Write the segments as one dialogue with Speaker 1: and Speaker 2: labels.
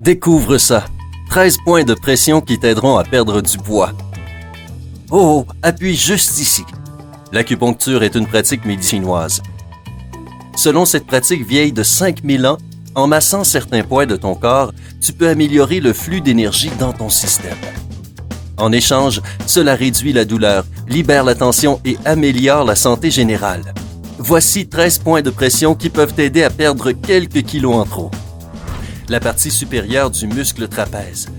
Speaker 1: Découvre ça. 13 points de pression qui t'aideront à perdre du poids. Oh, appuie juste ici. L'acupuncture est une pratique médicinoise. Selon cette pratique vieille de 5000 ans, en massant certains points de ton corps, tu peux améliorer le flux d'énergie dans ton système. En échange, cela réduit la douleur, libère la tension et améliore la santé générale. Voici 13 points de pression qui peuvent t'aider à perdre quelques kilos en trop. La partie supérieure du muscle trapèze.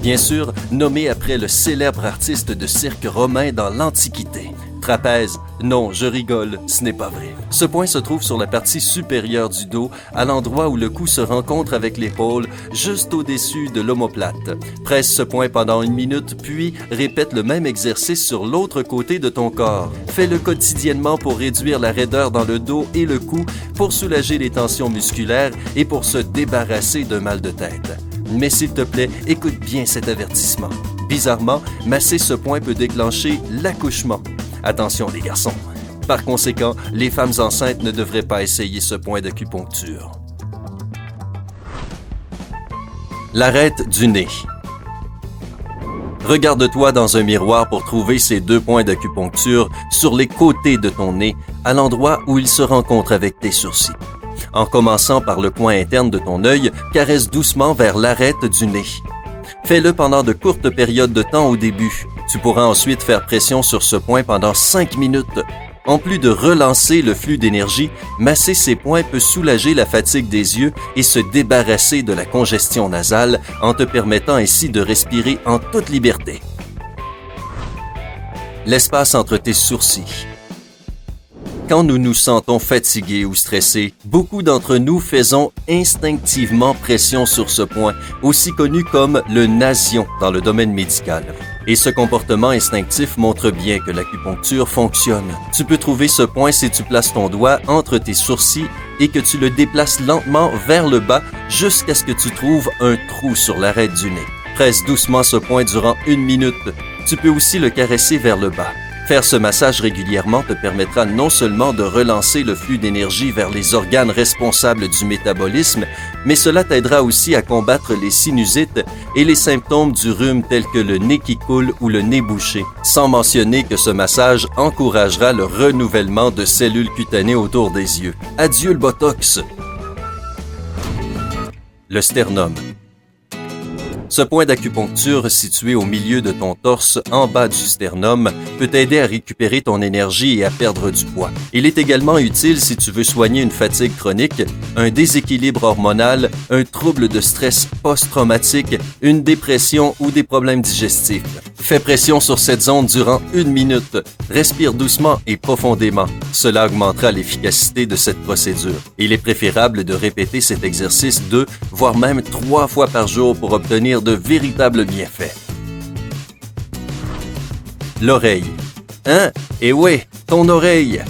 Speaker 1: Bien sûr, nommé après le célèbre artiste de cirque romain dans l'Antiquité. Trapèze, non, je rigole, ce n'est pas vrai. Ce point se trouve sur la partie supérieure du dos, à l'endroit où le cou se rencontre avec l'épaule, juste au-dessus de l'omoplate. Presse ce point pendant 1 minute, puis répète le même exercice sur l'autre côté de ton corps. Fais-le quotidiennement pour réduire la raideur dans le dos et le cou, pour soulager les tensions musculaires et pour se débarrasser d'un mal de tête. Mais s'il te plaît, écoute bien cet avertissement. Bizarrement, masser ce point peut déclencher l'accouchement. Attention les garçons. Par conséquent, les femmes enceintes ne devraient pas essayer ce point d'acupuncture. L'arête du nez. Regarde-toi dans un miroir pour trouver ces 2 points d'acupuncture sur les côtés de ton nez, à l'endroit où ils se rencontrent avec tes sourcils. En commençant par le coin interne de ton œil, caresse doucement vers l'arête du nez. Fais-le pendant de courtes périodes de temps au début. Tu pourras ensuite faire pression sur ce point pendant 5 minutes. En plus de relancer le flux d'énergie, masser ces points peut soulager la fatigue des yeux et se débarrasser de la congestion nasale en te permettant ainsi de respirer en toute liberté. L'espace entre tes sourcils. Quand nous nous sentons fatigués ou stressés, beaucoup d'entre nous faisons instinctivement pression sur ce point, aussi connu comme le nasion dans le domaine médical. Et ce comportement instinctif montre bien que l'acupuncture fonctionne. Tu peux trouver ce point si tu places ton doigt entre tes sourcils et que tu le déplaces lentement vers le bas jusqu'à ce que tu trouves un trou sur l'arête du nez. Presse doucement ce point durant 1 minute. Tu peux aussi le caresser vers le bas. Faire ce massage régulièrement te permettra non seulement de relancer le flux d'énergie vers les organes responsables du métabolisme, mais cela t'aidera aussi à combattre les sinusites et les symptômes du rhume tels que le nez qui coule ou le nez bouché, sans mentionner que ce massage encouragera le renouvellement de cellules cutanées autour des yeux. Adieu le botox! Le sternum. Ce point d'acupuncture situé au milieu de ton torse, en bas du sternum, peut t'aider à récupérer ton énergie et à perdre du poids. Il est également utile si tu veux soigner une fatigue chronique, un déséquilibre hormonal, un trouble de stress post-traumatique, une dépression ou des problèmes digestifs. Fais pression sur cette zone durant 1 minute. Respire doucement et profondément. Cela augmentera l'efficacité de cette procédure. Il est préférable de répéter cet exercice 2, voire même 3 fois par jour pour obtenir de véritables bienfaits. L'oreille. Hein? Eh oui, ton oreille!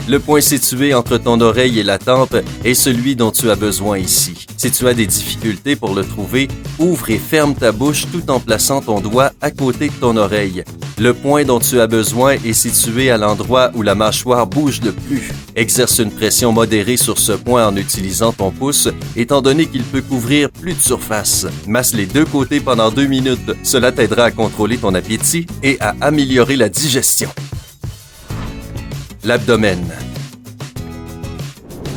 Speaker 1: Le point situé entre ton oreille et la tempe est celui dont tu as besoin ici. Si tu as des difficultés pour le trouver, ouvre et ferme ta bouche tout en plaçant ton doigt à côté de ton oreille. Le point dont tu as besoin est situé à l'endroit où la mâchoire bouge le plus. Exerce une pression modérée sur ce point en utilisant ton pouce, étant donné qu'il peut couvrir plus de surface. Masse les 2 côtés pendant 2 minutes. Cela t'aidera à contrôler ton appétit et à améliorer la digestion. L'abdomen.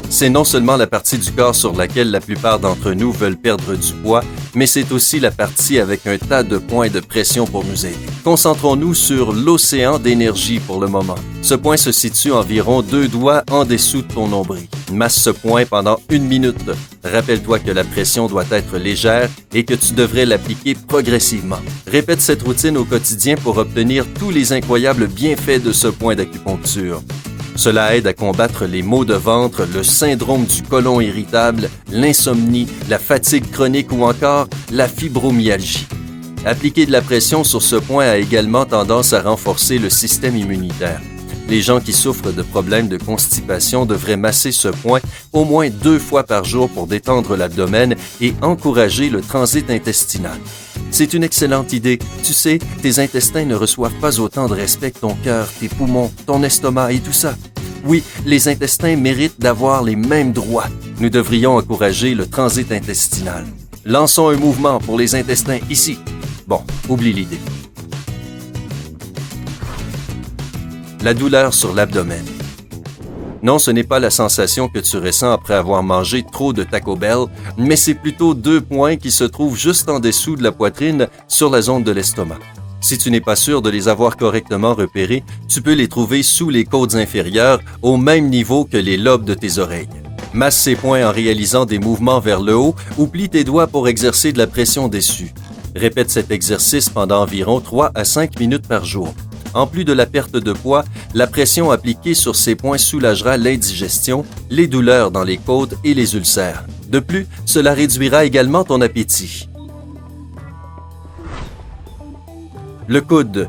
Speaker 1: C'est non seulement la partie du corps sur laquelle la plupart d'entre nous veulent perdre du poids, mais c'est aussi la partie avec un tas de points de pression pour nous aider. Concentrons-nous sur l'océan d'énergie pour le moment. Ce point se situe environ 2 doigts en dessous de ton nombril. Masse ce point pendant 1 minute. Rappelle-toi que la pression doit être légère et que tu devrais l'appliquer progressivement. Répète cette routine au quotidien pour obtenir tous les incroyables bienfaits de ce point d'acupuncture. Cela aide à combattre les maux de ventre, le syndrome du côlon irritable, l'insomnie, la fatigue chronique ou encore la fibromyalgie. Appliquer de la pression sur ce point a également tendance à renforcer le système immunitaire. Les gens qui souffrent de problèmes de constipation devraient masser ce point au moins 2 fois par jour pour détendre l'abdomen et encourager le transit intestinal. C'est une excellente idée. Tu sais, tes intestins ne reçoivent pas autant de respect que ton cœur, tes poumons, ton estomac et tout ça. Oui, les intestins méritent d'avoir les mêmes droits. Nous devrions encourager le transit intestinal. Lançons un mouvement pour les intestins ici. Bon, oublie l'idée. La douleur sur l'abdomen. Non, ce n'est pas la sensation que tu ressens après avoir mangé trop de Taco Bell, mais c'est plutôt 2 points qui se trouvent juste en dessous de la poitrine sur la zone de l'estomac. Si tu n'es pas sûr de les avoir correctement repérés, tu peux les trouver sous les côtes inférieures, au même niveau que les lobes de tes oreilles. Masse ces points en réalisant des mouvements vers le haut ou plie tes doigts pour exercer de la pression dessus. Répète cet exercice pendant environ 3 à 5 minutes par jour. En plus de la perte de poids, la pression appliquée sur ces points soulagera l'indigestion, les douleurs dans les côtes et les ulcères. De plus, cela réduira également ton appétit. Le coude.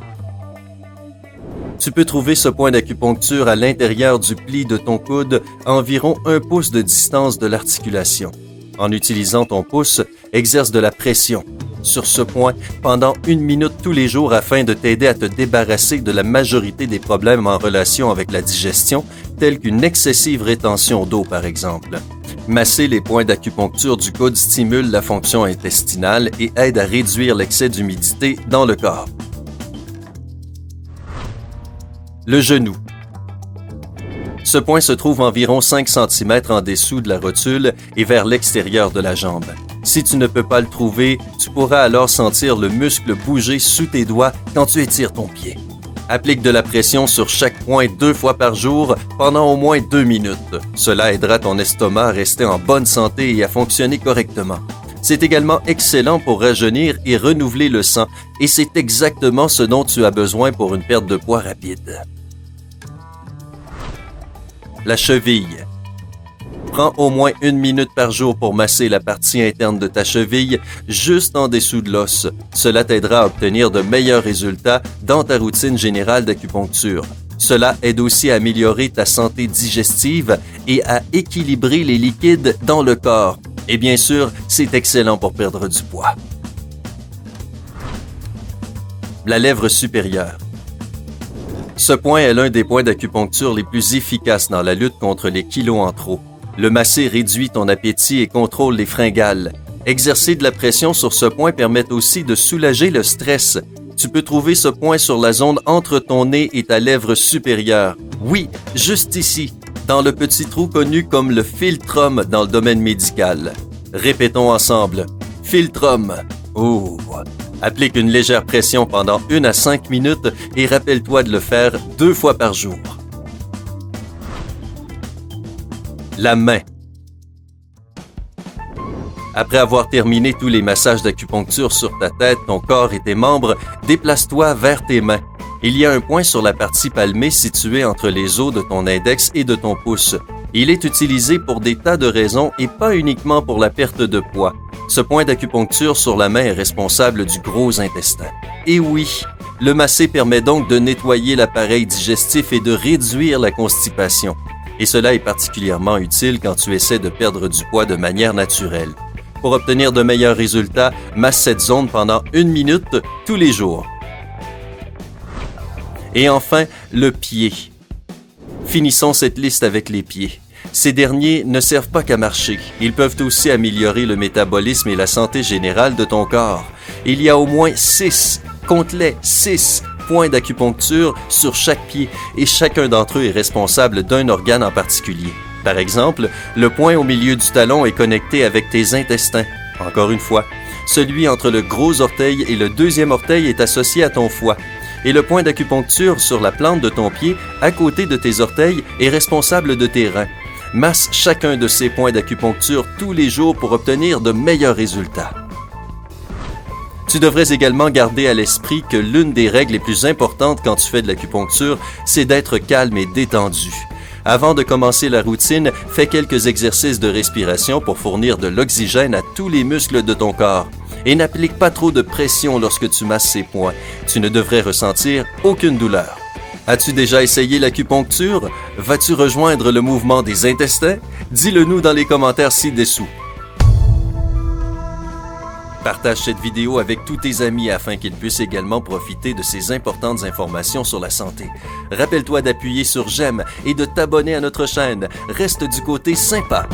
Speaker 1: Tu peux trouver ce point d'acupuncture à l'intérieur du pli de ton coude à environ 1 pouce de distance de l'articulation. En utilisant ton pouce, exerce de la pression sur ce point pendant 1 minute tous les jours afin de t'aider à te débarrasser de la majorité des problèmes en relation avec la digestion, tels qu'une excessive rétention d'eau par exemple. Masser les points d'acupuncture du coude stimule la fonction intestinale et aide à réduire l'excès d'humidité dans le corps. Le genou. Ce point se trouve environ 5 cm en dessous de la rotule et vers l'extérieur de la jambe. Si tu ne peux pas le trouver, tu pourras alors sentir le muscle bouger sous tes doigts quand tu étires ton pied. Applique de la pression sur chaque point 2 fois par jour pendant au moins 2 minutes. Cela aidera ton estomac à rester en bonne santé et à fonctionner correctement. C'est également excellent pour rajeunir et renouveler le sang, et c'est exactement ce dont tu as besoin pour une perte de poids rapide. La cheville. Prends au moins 1 minute par jour pour masser la partie interne de ta cheville, juste en dessous de l'os. Cela t'aidera à obtenir de meilleurs résultats dans ta routine générale d'acupuncture. Cela aide aussi à améliorer ta santé digestive et à équilibrer les liquides dans le corps. Et bien sûr, c'est excellent pour perdre du poids. La lèvre supérieure. Ce point est l'un des points d'acupuncture les plus efficaces dans la lutte contre les kilos en trop. Le masser réduit ton appétit et contrôle les fringales. Exercer de la pression sur ce point permet aussi de soulager le stress. Tu peux trouver ce point sur la zone entre ton nez et ta lèvre supérieure. Oui, juste ici, dans le petit trou connu comme le philtrum dans le domaine médical. Répétons ensemble. Philtrum. Oh. Applique une légère pression pendant 1 à 5 minutes et rappelle-toi de le faire 2 fois par jour. La main. Après avoir terminé tous les massages d'acupuncture sur ta tête, ton corps et tes membres, déplace-toi vers tes mains. Il y a un point sur la partie palmée situé entre les os de ton index et de ton pouce. Il est utilisé pour des tas de raisons et pas uniquement pour la perte de poids. Ce point d'acupuncture sur la main est responsable du gros intestin. Et oui, le masser permet donc de nettoyer l'appareil digestif et de réduire la constipation. Et cela est particulièrement utile quand tu essaies de perdre du poids de manière naturelle. Pour obtenir de meilleurs résultats, masse cette zone pendant 1 minute tous les jours. Et enfin, le pied. Finissons cette liste avec les pieds. Ces derniers ne servent pas qu'à marcher. Ils peuvent aussi améliorer le métabolisme et la santé générale de ton corps. Il y a au moins 6, compte-les, 6 points d'acupuncture sur chaque pied et chacun d'entre eux est responsable d'un organe en particulier. Par exemple, le point au milieu du talon est connecté avec tes intestins. Encore une fois, celui entre le gros orteil et le deuxième orteil est associé à ton foie. Et le point d'acupuncture sur la plante de ton pied, à côté de tes orteils, est responsable de tes reins. Masse chacun de ces points d'acupuncture tous les jours pour obtenir de meilleurs résultats. Tu devrais également garder à l'esprit que l'une des règles les plus importantes quand tu fais de l'acupuncture, c'est d'être calme et détendu. Avant de commencer la routine, fais quelques exercices de respiration pour fournir de l'oxygène à tous les muscles de ton corps. Et n'applique pas trop de pression lorsque tu masses ces points. Tu ne devrais ressentir aucune douleur. As-tu déjà essayé l'acupuncture? Vas-tu rejoindre le mouvement des intestins? Dis-le nous dans les commentaires ci-dessous. Partage cette vidéo avec tous tes amis afin qu'ils puissent également profiter de ces importantes informations sur la santé. Rappelle-toi d'appuyer sur j'aime et de t'abonner à notre chaîne. Reste du côté sympa.